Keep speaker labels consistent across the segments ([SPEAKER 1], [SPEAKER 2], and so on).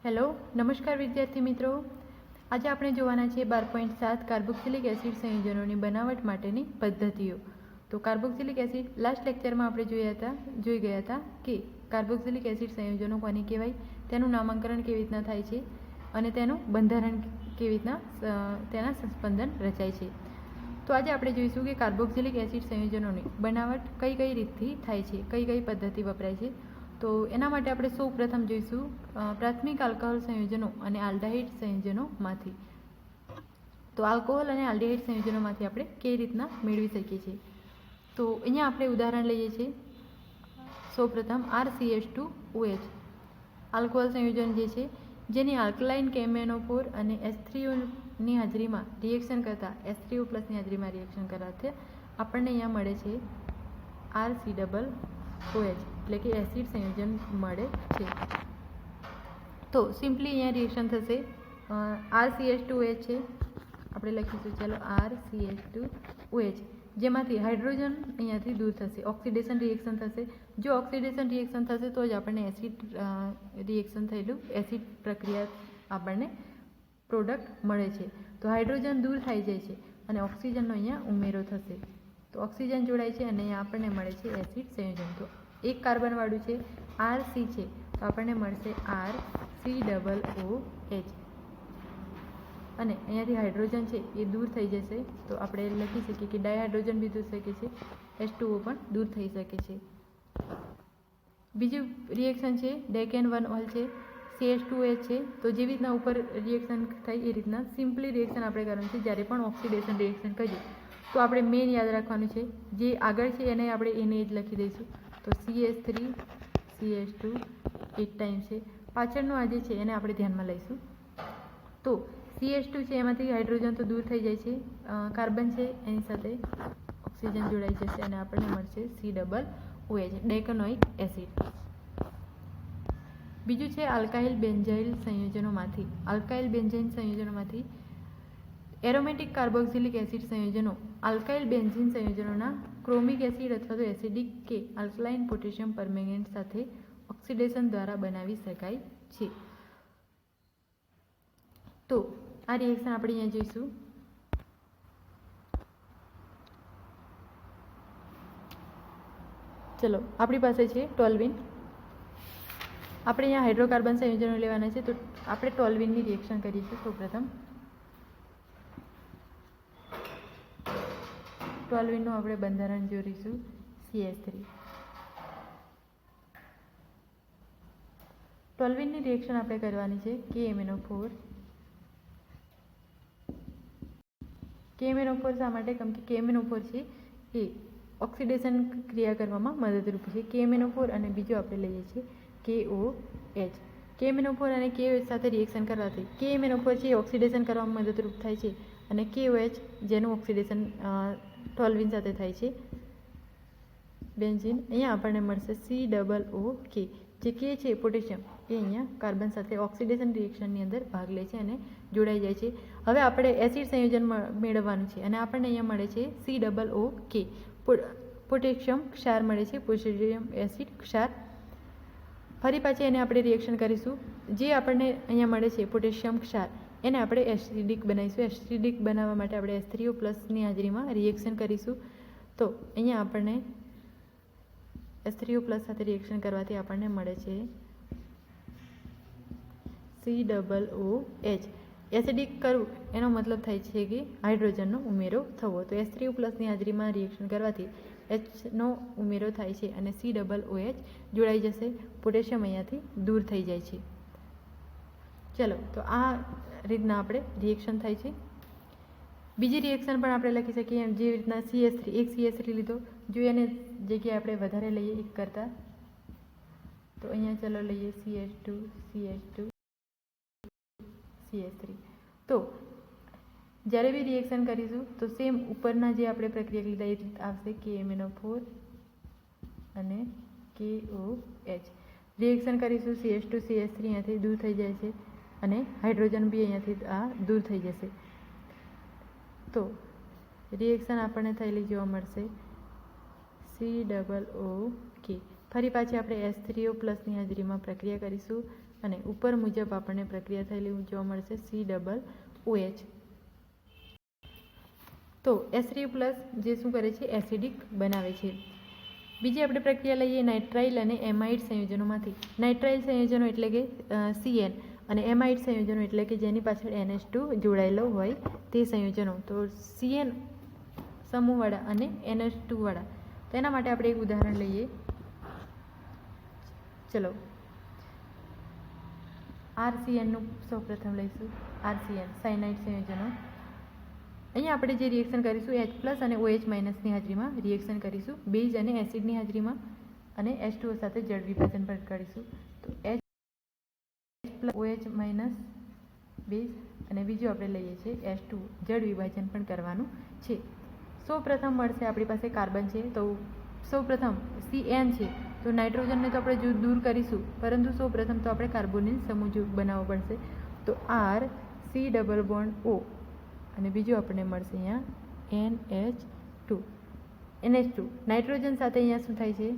[SPEAKER 1] Hello, નમસ્કાર વિદ્યાર્થી મિત્રો. આજે આપણે જોવાના છે 12.7 કાર્બોક્સિલિક એસિડ સંયોજનોની બનાવટ માટેની પદ્ધતિઓ. તો કાર્બોક્સિલિક એસિડ લાસ્ટ લેક્ચરમાં આપણે જોઈ ગયા હતા કે કાર્બોક્સિલિક એસિડ સંયોજનો કોને કહેવાય, તેનું નામાંકરણ કેવી રીતના થાય છે અને તેનું બંધારણ કેવી રીતના તેના સંસ્પંદન રચાય છે. તો આજે આપણે જોઈશું કે કાર્બોક્સિલિક એસિડ સંયોજનોની બનાવટ કઈ કઈ રીતથી થાય છે, કઈ કઈ પદ્ધતિ વપરાય છે. તો એના માટે આપણે સૌ પ્રથમ જોઈશું પ્રાથમિક આલ્કોહોલ સંયોજનો અને આલ્ડિહાઇડ સંયોજનોમાંથી. તો આલ્કોહોલ અને આલ્ડિહાઇડ સંયોજનોમાંથી આપણે કેવી રીતના મેળવી શકીએ છીએ. તો અહીંયા આપણે ઉદાહરણ લઈએ છીએ. સૌપ્રથમ RCH2OH આલ્કોહોલ સંયોજન જે છે, જેની આલ્કલાઇન KMnO4 અને H3Oની હાજરીમાં રિએક્શન કરતાં H3O+ ની હાજરીમાં રિએક્શન કરવાથી આપણને અહીંયા મળે છે RCOOH, એટલે કે એસિડ સંયોજન મળે છે. તો સિમ્પલી અહીંયા રિએક્શન થશે. RCH2OH છે, આપણે લખીશું ચાલો RCH2OH, જેમાંથી હાઇડ્રોજન અહીંયાથી દૂર થશે, ઓક્સિડેશન રિએક્શન થશે. જો ઓક્સિડેશન રિએક્શન થશે તો જ આપણને એસિડ રિએક્શન થયેલું એસિડ પ્રક્રિયા આપણને પ્રોડક્ટ મળે છે. તો હાઇડ્રોજન દૂર થઈ જાય છે અને ઓક્સિજનનો અહીંયા ઉમેરો થશે. તો ઓક્સિજન જોડાય છે અને અહીંયા આપણને મળે છે એસિડ સંયોજન. તો એક કાર્બનવાળું છે RC છે, તો આપણને મળશે RCOOH અને અહીંયાથી હાઇડ્રોજન છે એ દૂર થઈ જશે. તો આપણે લખી શકીએ કે ડાયહાઇડ્રોજન બી દૂર શકે છે, H2O પણ દૂર થઈ શકે છે. બીજું રિએક્શન છે ડેકેન1ઓલ છે, CH2OH છે. તો જેવી રીતના ઉપર રિએક્શન થાય એ રીતના સિમ્પલી રિએક્શન આપણે કરવાનું છે. જ્યારે પણ ઓક્સિડેશન રિએક્શન કરીએ તો આપણે મેઇન યાદ રાખવાનું છે, જે આગળ છે એને આપણે એને જ લખી દઈશું. તો CH3 CH2 એક ટાઈમ છે, પાછળનું આ જે છે એને આપણે ધ્યાનમાં લઈશું. તો CH2 છે, એમાંથી હાઇડ્રોજન તો દૂર થઈ જાય છે, કાર્બન છે એની સાથે ઓક્સિજન જોડાઈ જશે અને આપણને મળશે COOH, ડેકેનોઇક એસિડ. બીજું છે આલ્કાઇલ બેન્ઝાઇલ સંયોજનોમાંથી. આલ્કાઇલ બેન્ઝાઇલ સંયોજનોમાંથી એરોમેટિક કાર્બોક્સિલિક એસિડ સંયોજનો આલ્કાઇલ બેન્ઝીન સંયોજનોના ક્રોમિક એસિડ અથવા તો એસિડિક કે આલ્કલાઇન પોટેશિયમ પરમેંગેનેટ સાથે ઓક્સિડેશન દ્વારા બનાવી શકાય છે. તો આ રિએક્શન આપણે અહીંયા જોઈશું. ચલો, આપણી પાસે છે ટોલ્વિન. આપણે અહીંયા હાઇડ્રોકાર્બન સંયોજનો લેવાના છે, તો આપણે ટોલ્વિનની રિએક્શન કરીશું. સૌપ્રથમ ટોલ્વિનનું આપણે બંધારણ જોઈશું CH3. ટોલ્વિનની રિએક્શન આપણે કરવાની છે KMnO4. KMnO4 શા માટે? કેમ કે KMnO4 છે એ ઓક્સિડેશન ક્રિયા કરવામાં મદદરૂપ છે. KMnO4 અને બીજો આપણે લઈએ છીએ KOH. KMnO4 અને KOH સાથે રિએક્શન કરવાથી KMnO4 છે એ ઓક્સિડેશન કરવામાં મદદરૂપ થાય છે અને KOH જેનું ઓક્સિડેશન ટોલ્વિન સાથે થાય છે બેન્ઝીન, અહીંયા આપણને મળશે COOK. જે K છે પોટેશિયમ એ અહીંયા કાર્બન સાથે ઓક્સિડેશન રિએક્શનની અંદર ભાગ લે છે અને જોડાઈ જાય છે. હવે આપણે એસિડ સંયોજન મેળવવાનું છે અને આપણને અહીંયા મળે છે COOK. પોટેશિયમ ક્ષાર મળે છે, પોટેશિયમ એસિડ ક્ષાર. ફરી પાછી એને આપણે રિએક્શન કરીશું. જે આપણને અહીંયા મળે છે પોટેશિયમ ક્ષાર, એને આપણે એસિડિક બનાવીશું. એસિડિક બનાવવા માટે આપણે H3O+ની હાજરીમાં રિએક્શન કરીશું. તો અહીંયા આપણને H3O+ સાથે રિએક્શન કરવાથી આપણને મળે છે COOH. એસિડિક કરવું એનો મતલબ થાય છે કે હાઇડ્રોજનનો ઉમેરો થવો. તો H3O+ની હાજરીમાં રિએક્શન કરવાથી Hનો ઉમેરો થાય છે અને COOH જોડાઈ જશે, પોટેશિયમ અહીંયાથી દૂર થઈ જાય છે. ચલો, તો આ રીતના આપણે રિએક્શન થાય છે. બીજી રિએક્શન પણ આપણે લખી શકીએ જેવી રીતના CH3. એક CH3 લીધો, જો એને જગ્યાએ આપણે વધારે લઈએ એક કરતાં, તો અહીંયા ચલો લઈએ CH2 CH2 CH3. તો જ્યારે બી રિએક્શન કરીશું તો સેમ ઉપરના જે આપણે પ્રક્રિયા લીધા એ રીત આવશે KMnO4 અને KOH. રિએક્શન કરીશું CH2 CH3 અહીંયાથી દૂર થઈ જાય છે અને હાઇડ્રોજન બી અહીંયાથી આ દૂર થઈ જશે. તો રિએક્શન આપણને થયેલી જોવા મળશે COOK. ફરી પાછી આપણે H3O+ની હાજરીમાં પ્રક્રિયા કરીશું અને ઉપર મુજબ આપણને પ્રક્રિયા થયેલી જોવા મળશે COOH. તો H3+ જે શું કરે છે, એસિડિક બનાવે છે. બીજી આપણે પ્રક્રિયા લઈએ નાઇટ્રાઇલ અને એમાઇડ સંયોજનોમાંથી. નાઇટ્રાઇલ સંયોજનો એટલે કે CN અને એમાઇડ સંયોજનો એટલે કે જેની પાછળ NH2 જોડાયેલો હોય તે સંયોજનો. તો CN સમૂહવાળા અને NH2 વાળા. તો એના માટે આપણે એક ઉદાહરણ લઈએ. ચલો RCNનું સૌપ્રથમ લઈશું. RCN સાયનાઇડ સંયોજનો. અહીંયા આપણે જે રિએક્શન કરીશું H+ અને OH- ની હાજરીમાં રિએક્શન કરીશું. બેઝ અને એસિડની હાજરીમાં અને H2O સાથે જળ વિભાજન પણ કરીશું. તો H+ OH- બેઝ અને બીજું આપણે લઈએ છીએ H2 જળ વિભાજન પણ કરવાનું છે. સૌપ્રથમ મળશે આપણી પાસે કાર્બન છે, તો સૌપ્રથમ CN છે, તો નાઇટ્રોજનને તો આપણે દૂર કરીશું, પરંતુ સૌપ્રથમ તો આપણે કાર્બોનિલ સમૂહ બનાવવો પડશે. તો R C=O અને બીજું આપણને મળશે અહીંયા NH2. નાઇટ્રોજન સાથે અહીંયા શું થાય છે,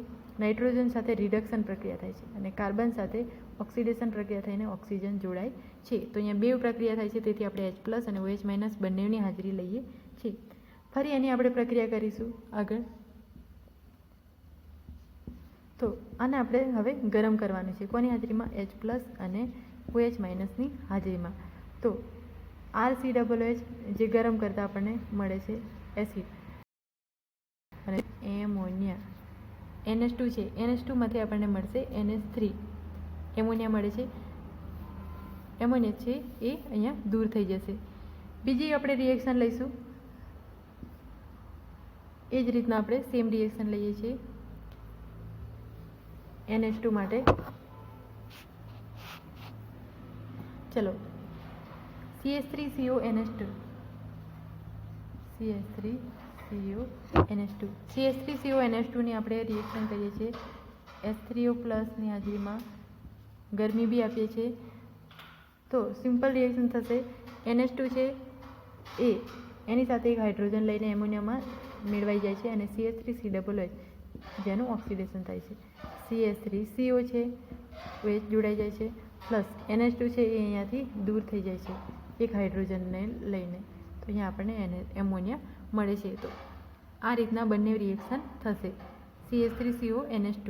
[SPEAKER 1] નાઇટ્રોજન સાથે રિડક્શન પ્રક્રિયા થાય છે અને કાર્બન સાથે ઓક્સિડેશન પ્રક્રિયા થઈને ઓક્સિજન જોડાય છે. તો અહીંયા બે પ્રક્રિયા થાય છે, તેથી આપણે H+ અને OH- બંનેની હાજરી લઈએ છીએ. ફરી એની આપણે પ્રક્રિયા કરીશું આગળ. તો આને આપણે હવે ગરમ કરવાનું છે. કોની હાજરીમાં? H+ અને OH- હાજરીમાં. તો RCOOH જે ગરમ કરતાં આપણને મળે છે એસિડ અને એમોનિયા. NH2 છે, NH2માંથી આપણને મળશે NH3. એમોનિયા મળે છે. એમોનિયા છે એ અહીંયા દૂર થઈ જશે. બીજી આપણે રિએક્શન લઈશું. એ જ રીતના આપણે સેમ રિએક્શન લઈએ છીએ NH2 માટે. ચલો CH3CONH2. CH3CONH2 ની આપણે રિએક્શન કરીએ છીએ H3O+ ની હાજરીમાં. ગરમી બી આપીએ છીએ. તો સિમ્પલ રિએક્શન થશે. NH2 છે એ એની સાથે એક હાઇડ્રોજન લઈને એમોનિયામાં મેળવાઈ જાય છે અને CH3COOH જેનું ઓક્સિડેશન થાય છે. CH3CO છે, OH જોડાઈ જાય છે, પ્લસ NH2 છે એ અહીંયાથી દૂર થઈ જાય છે એક હાઇડ્રોજનને લઈને. તો અહીંયા આપણને એમોનિયા મળે છે. તો આ રીતના બંને રિએક્શન થશે CH3CONH2.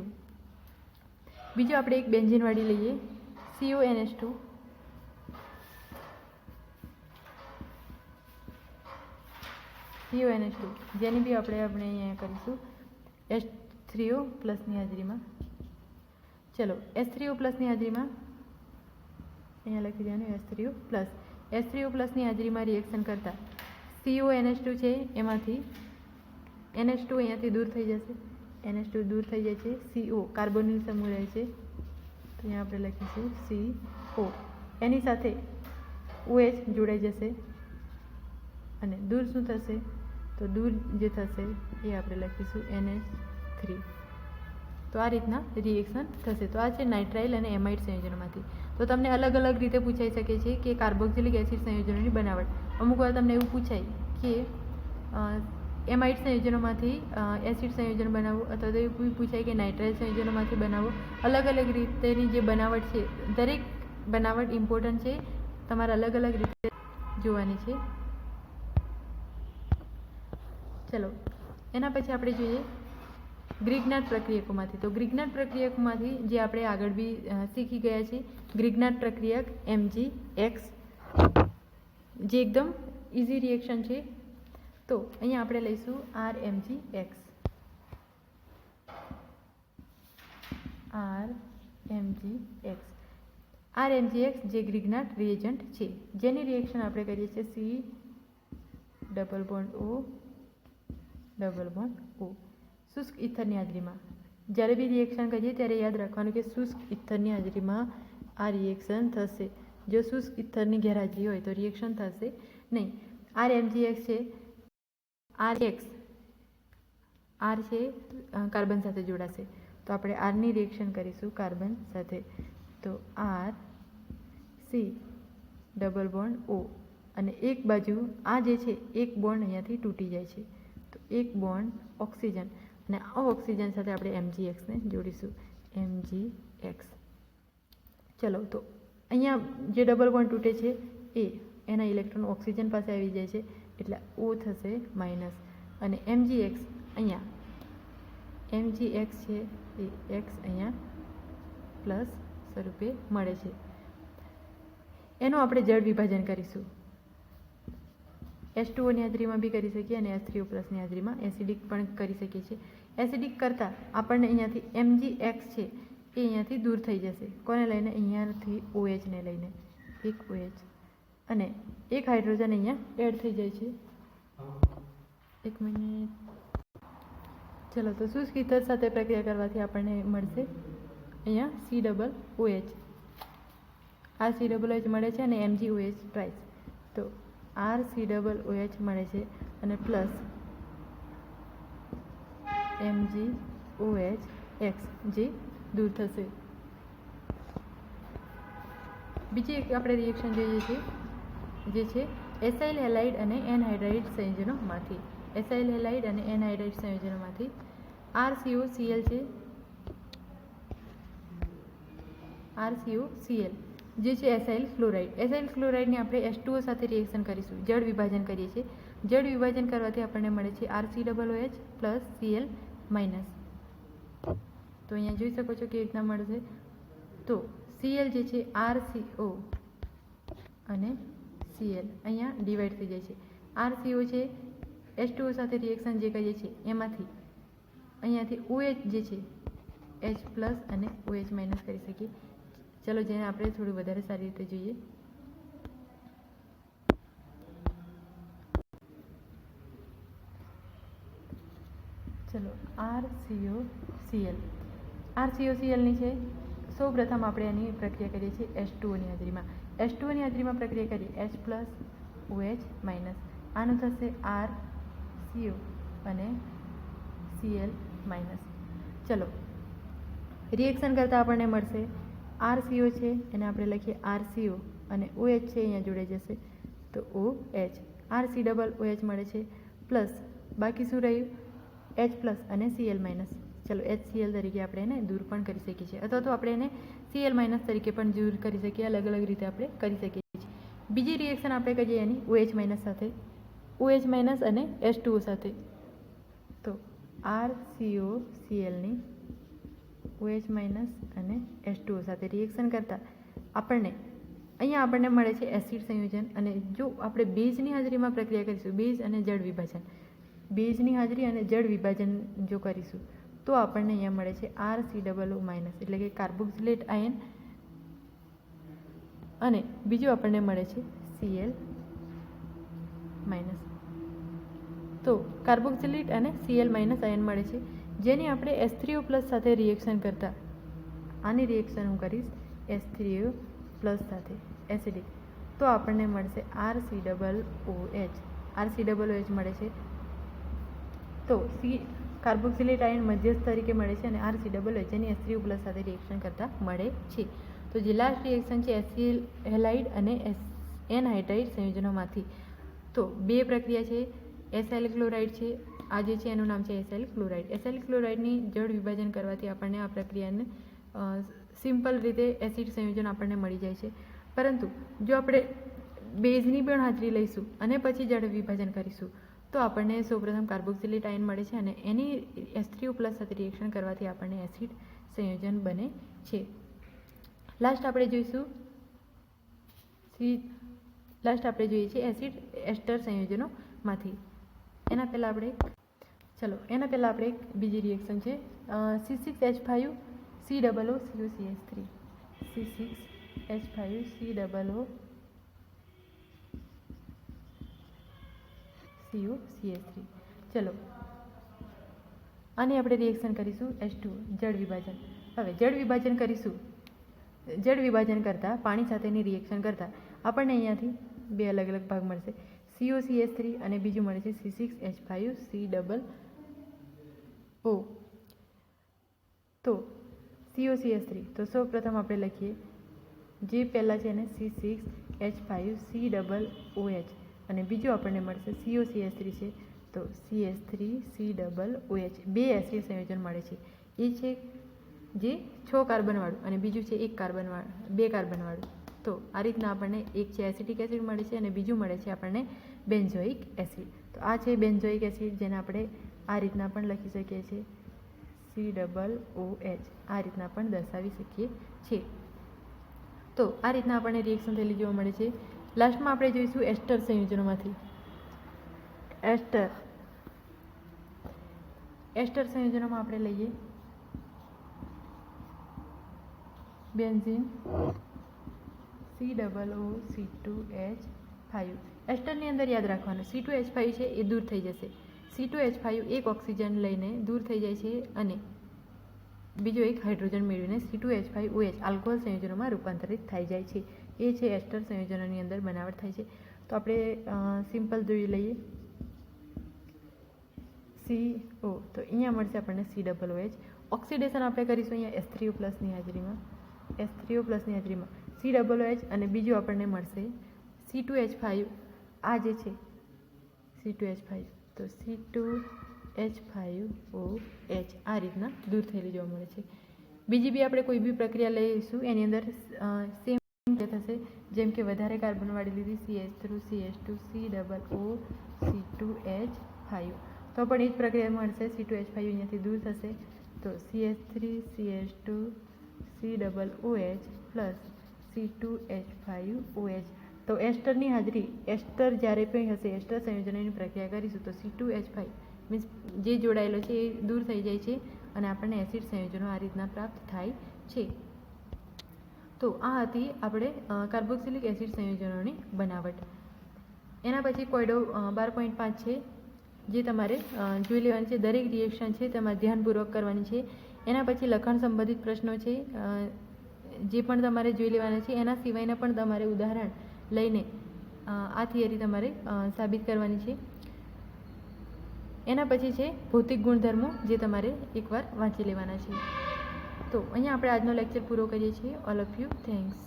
[SPEAKER 1] બીજું આપણે એક બેન્ઝીનવાળી લઈએ CONH2. જેની બી આપણે અહીંયા કરીશું H3O+ ની હાજરીમાં. ચલો H3O+ ની હાજરીમાં અહીંયા લખી દેવાનું H3O+. H3O+ ની હાજરીમાં રિએક્શન કરતા CONH2 છે એમાંથી NH2 અહીંયાથી દૂર થઈ જશે. NH2 દૂર થઈ જાય છે. CO કાર્બોનિલ સમૂહ રહે છે, તો અહીંયા આપણે લખીશું CO. એની સાથે OH જોડાઈ જશે અને દૂર શું થશે, તો દૂર જે થશે એ આપણે લખીશું NH3. તો આ રીતના રિએક્શન થશે. તો આ છે નાઇટ્રાઇલ અને એમાઇડ સંયોજનોમાંથી. તો તમને અલગ અલગ રીતે પૂછાઈ શકે છે કે કાર્બોક્સિલિક એસિડ સંયોજનોની બનાવટ. અમુક વાર તમને એવું પૂછાય કે એમાઇડ સંયોજનોમાંથી એસિડ સંયોજન બનાવવું, અથવા તો એવું પૂછાય કે નાઇટ્રાઇલ સંયોજનોમાંથી બનાવો. અલગ અલગ રીતેની જે બનાવટ છે, દરેક બનાવટ ઇમ્પોર્ટન્ટ છે, તમારે અલગ અલગ રીતે જોવાની છે. ચલો એના પછી આપણે જોઈએ ગ્રિગ્નાર્ડ પ્રક્રિયકોમાંથી. તો ગ્રિગ્નાર્ડ પ્રક્રિયકમાંથી જે આપણે આગળ બી શીખી ગયા છીએ, ગ્રિગ્નાર્ડ પ્રક્રિયક MgX જે એકદમ ઇઝી રિએક્શન છે. તો અહીંયા આપણે લઈશું RMgX. RMgX જે ગ્રિગ્નાર્ડ રિએજન્ટ છે, જેની રિએક્શન આપણે કરીએ છીએ C=O. શુષ્ક ઇથરની હાજરીમાં. જ્યારે બી રિએક્શન કરીએ ત્યારે યાદ રાખવાનું કે શુષ્ક ઇથરની હાજરીમાં આ રિએક્શન થશે. જો શુષ્ક ઇથરની ગેરહાજરી હોય તો રિએક્શન થશે નહીં. RMgX છે, RX R છે કાર્બન સાથે જોડાશે, તો આપણે આરની રિએક્શન કરીશું કાર્બન સાથે. તો RC=O અને એક બાજુ આ જે છે એક બોન્ડ અહીંયાથી તૂટી જાય છે, તો એક બોન્ડ ઓક્સિજન અને આ ઓક્સિજન સાથે આપણે MgX ને જોડીશું MgX. ચલો તો અહીંયા જે ડબલ બોન્ડ તૂટે છે એના ઇલેક્ટ્રોન ઓક્સિજન પાસે આવી જાય છે એટલે O થશે માઇનસ, અને Mgx અહીંયા Mgx છે એ x અહીંયા પ્લસ સ્વરૂપે મળે છે. એનું આપણે જડ વિભાજન કરીશું. H2O ની હાજરીમાં બી કરી શકીએ અને H3O પ્લસની હાજરીમાં એસિડિક પણ કરી શકીએ છીએ. એસિડિક કરતાં આપણને અહીંયાથી Mgx છે એ અહીંયાથી દૂર થઈ જશે. કોને લઈને? અહીંયાથી OH ને લઈને, એક OH અને એક હાઇડ્રોજન અહીંયા એડ થઈ જાય છે. એક મિનિટ. ચલો તો શુષ્ક ઈથર સાથે પ્રક્રિયા કરવાથી આપણને મળશે અહીંયા COOH. આ COOH મળે છે અને MgOH ટ્વાઇસ, તો RCOOH મળે છે અને પ્લસ MgOH x જે દૂર થશે. બીજી એક આપણે રિએક્શન જોઈએ છીએ જે છે એસાઇલ હેલાઇડ અને એનહાઇડ્રાઇડ સંયોજનોમાંથી. એસાઇલ હેલાઇડ અને એનહાઇડ્રાઇડ સંયોજનોમાંથી RCOCl છે, RCOCl જે છે એસાઇલ ક્લોરાઇડ. એસાઇલ ક્લોરાઇડની આપણે H2O સાથે રિએક્શન કરીશું, જળ વિભાજન કરીએ છીએ. જળ વિભાજન કરવાથી આપણને મળે છે RCOOH પ્લસ Cl માઇનસ. તો અહીંયા જોઈ શકો છો કેવી રીતના મળશે. તો Cl જે છે RCO અને Cl અહીંયા ડિવાઈડ થઈ જાય છે. RCO છે H2O સાથે રિએક્શન જે કરીએ છીએ એમાંથી અહીંયાથી OH જે છે H પ્લસ અને OH માઇનસ કરી શકીએ. ચલો જેને આપણે થોડું વધારે સારી રીતે જોઈએ. ચલો RCOClની છે. સૌ પ્રથમ આપણે એની પ્રક્રિયા કરીએ છીએ H2Oની હાજરીમાં. H2Oની હાજરીમાં પ્રક્રિયા કરીએ H પ્લસ OH માઇનસ. આનું થશે RCO અને Cl માઇનસ. ચલો રિએક્શન કરતાં આપણને મળશે RCO છે એને આપણે લખીએ RCO અને OH છે અહીંયા જોડે જશે તો OH. RCOOH મળે છે પ્લસ બાકી શું રહ્યું? H પ્લસ અને Cl માઇનસ. ચલો HCl તરીકે આપણે એને દૂર પણ કરી શકીએ છીએ, અથવા તો આપણે એને Cl માઇનસ તરીકે પણ દૂર કરી શકીએ. અલગ અલગ રીતે આપણે કરી શકીએ છીએ. બીજી રિએક્શન આપણે કરીએ એની OH માઇનસ સાથે, OH માઇનસ અને H2O સાથે. તો RCOClની OH માઇનસ અને H2O સાથે રિએક્શન કરતાં આપણને મળે છે એસિડ સંયોજન. અને જો આપણે બેઝની હાજરીમાં પ્રક્રિયા કરીશું, બેઝ અને જળ વિભાજન, બેઝની હાજરી અને જળ વિભાજન જો કરીશું તો આપણને અહીંયા મળે છે RCOO માઇનસ, એટલે કે કાર્બોક્સિલેટ આયન, અને બીજું આપણને મળે છે Cl માઇનસ. તો કાર્બોક્સિલેટ અને Cl માઇનસ આયન મળે છે, જેની આપણે H3O પ્લસ સાથે રિએક્શન કરતાં, આની રિએક્શન હું કરીશ H3O પ્લસ સાથે એસિડિક, તો આપણને મળશે RCOOH મળે છે. તો કાર્બોક્સિલેટ આયન મધ્યસ્થ તરીકે મળે છે અને RCOOH જેની H3O પ્લસ સાથે રિએક્શન કરતાં મળે છે. તો જે લાસ્ટ રિએક્શન છે એસિલ હેલાઇડ અને એનહાઇડ્રાઇડ સંયોજનોમાંથી. તો બે પ્રક્રિયા છે. એસાઇલ ક્લોરાઇડ છે, આ જે છે એનું નામ છે એસાઇલ ક્લોરાઇડ. એસાઇલ ક્લોરાઇડની જળ વિભાજન કરવાથી આપણને આ પ્રક્રિયાને સિમ્પલ રીતે એસિડ સંયોજન આપણને મળી જાય છે. પરંતુ જો આપણે બેઝની પણ હાજરી લઈશું અને પછી જળ વિભાજન કરીશું તો આપણને સૌપ્રથમ કાર્બોક્સિલેટ આયન મળે છે અને એની H3O પ્લસ સાથે રિએક્શન કરવાથી આપણને એસિડ સંયોજન બને છે. લાસ્ટ આપણે જોઈએ છીએ એસિડ એસ્ટર સંયોજનોમાંથી. એના પહેલાં આપણે એક બીજી રિએક્શન છે C6H5 COO CuCH3. C6H5 COCH3. ચલો આની આપણે રિએક્શન કરીશું H2 જળ વિભાજન. હવે જળ વિભાજન કરતાં પાણી સાથેની રિએક્શન કરતાં આપણને અહીંયાથી બે અલગ અલગ ભાગ મળશે, COCH3 અને બીજું મળે છે C6H5 COO. તો COCH3, તો સૌ પ્રથમ આપણે લખીએ જે પહેલાં છે એને C6H5 COOH અને બીજું આપણને મળશે COCH3 છે તો CH3 COOH. બે એસિડ સંયોજન મળે છે, એ છે જે 6 કાર્બનવાળું અને બીજું છે 1 કાર્બનવાળું 2 કાર્બનવાળું. તો આ રીતના આપણને એક છે એસિટિક એસિડ મળે છે અને બીજું મળે છે આપણને બેન્ઝોઇક એસિડ. તો આ છે બેન્ઝોઇક એસિડ, જેને આપણે આ રીતના પણ લખી શકીએ છીએ, COOH આ રીતના પણ દર્શાવી શકીએ છીએ. તો આ રીતના આપણને રિએક્શન થયેલી જોવા મળે છે. લાસ્ટમાં આપણે જોઈશું એસ્ટર સંયોજનોમાંથી. એસ્ટર સંયોજનોમાં આપણે લઈએ બેન્ઝીન COOC2H5. એસ્ટરની અંદર યાદ રાખવાનું C2H5 છે એ દૂર થઈ જશે. C2H5 એક ઓક્સિજન લઈને દૂર થઈ જાય છે અને બીજો એક હાઇડ્રોજન મેળવીને C2H5OH આલ્કોહોલ સંયોજનોમાં રૂપાંતરિત થઈ જાય છે. એ છે એસ્ટર સંયોજનોની અંદર બનાવટ થાય છે. તો આપણે સિમ્પલ જોઈ લઈએ CO. તો અહીંયા મળશે આપણને COOH. ઓક્સિડેશન આપણે કરીશું અહીંયા H3O+ ની હાજરીમાં, COOH અને બીજું આપણને મળશે C2H5. આ જે છે C2H5, તો C2H5OH આ રીતના દૂર થયેલી જોવા મળે છે. બીજી બી આપણે કોઈ બી પ્રક્રિયા લઈશું એની અંદર સેમ થશે. જેમ કે વધારે કાર્બનવાળી લીધી CH3 CH2 COO C2H5, તો પણ એ જ પ્રક્રિયા મળશે. C2H5 અહીંયાથી દૂર થશે તો CH3 CH2 COOH plus C2H5OH. તો એસ્ટરની હાજરી, એસ્ટર જ્યારે પણ હશે, એસ્ટર સંયોજનોની પ્રક્રિયા કરીશું તો C2H5 મીન્સ જે જોડાયેલો છે એ દૂર થઈ જાય છે અને આપણને એસિડ સંયોજનો આ રીતના પ્રાપ્ત થાય છે. તો આ હતી આપણે કાર્બોક્સિલિક એસિડ સંયોજનોની બનાવટ. એના પછી કોયડો 12.5 છે, જે તમારે જોઈ લેવાની છે. દરેક રિએક્શન છે તમારે ધ્યાનપૂર્વક કરવાની છે. એના પછી લખાણ સંબંધિત પ્રશ્નો છે, જે પણ તમારે જોઈ લેવાના છે. એના સિવાયના પણ તમારે ઉદાહરણ લઈને આ થિયરી તમારે સાબિત કરવાની છે. એના પછી છે ભૌતિક ગુણધર્મો, જે તમારે એકવાર વાંચી લેવાના છે. તો અહીંયા આપણે આજનો લેક્ચર પૂરો કરીએ છીએ. All of you thanks.